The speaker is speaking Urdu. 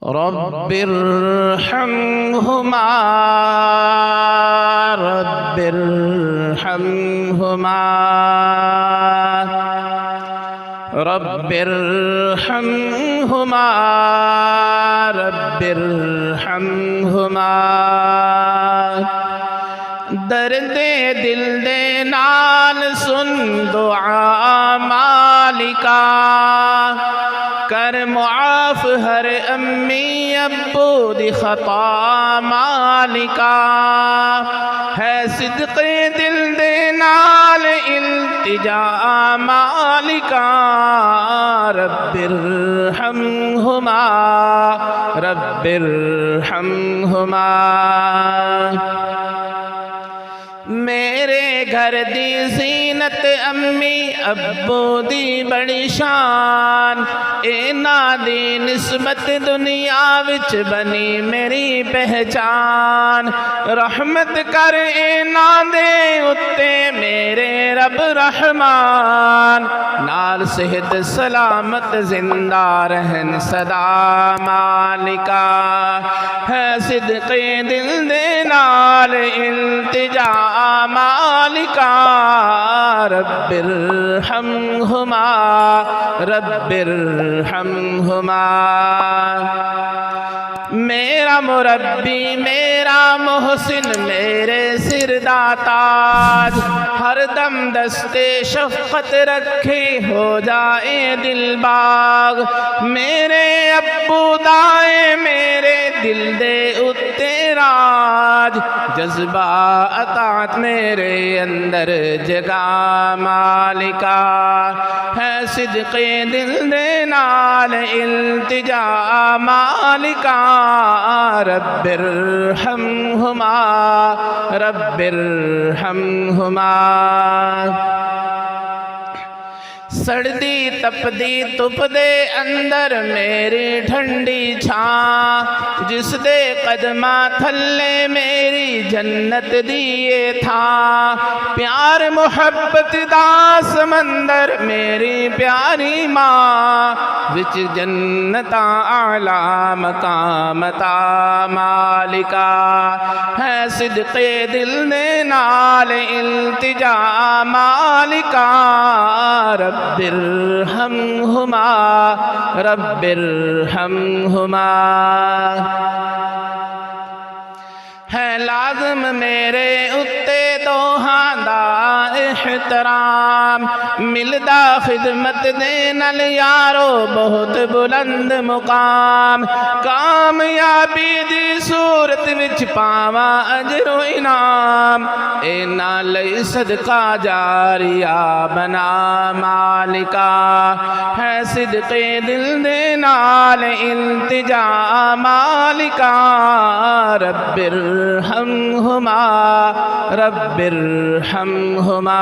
رب ارحمهما رب ارحمهما رب ارحمهما رب ارحمهما درد دل دے نال سن دعا مالکا کر معاف ہر امی ابو دی خطا مالکا ہے صدق دل دے نال التجا مالکا رب ارحمہما رب ارحمہما میرے گھر دی زینت امی ابو دی بڑی شان اینا دی نسبت دنیا وچ بنی میری پہچان رحمت کر اینا دے اتے میرے رب رحمان نال صحت سلامت زندہ رہن صدا مالکا ہے صدق دل دے نال التجا مالکا رب ارحمہما رب ارحمہما میرا مربی میرا محسن میرے سر دا تاج ہر دم دستے شفقت رکھے ہو جائے دل باغ میرے ابو دائے میرے دل دے اتے راج جذبہ اطاعت میرے اندر جگا مالکا ہے صدق دل دے نال التجا مالکا رب ارحمہما رب ارحمہما سردی تپدی تپ دے اندر میری ٹھنڈی چھاں جس دے قدمہ تھلے میری جنت دیے تھا پیار محبت دا سمندر میری پیاری ماں وچ جنتا اعلی مقامتا مالکا ہے صدق دل دے نال التجا مالکا رب ارحمہما رب ارحمہما ہے لازم میرے اتے دوہاں دا احترام ملدا خدمت دے نال یارو بہت بلند مقام کامیابی دی صورت وچ پاواں اجر و انعام اینا لئی صدقہ جاریہ بنا مالکا ہے صدق دل دے نال التجا مالکا رب ارحمہما رب ارحمہما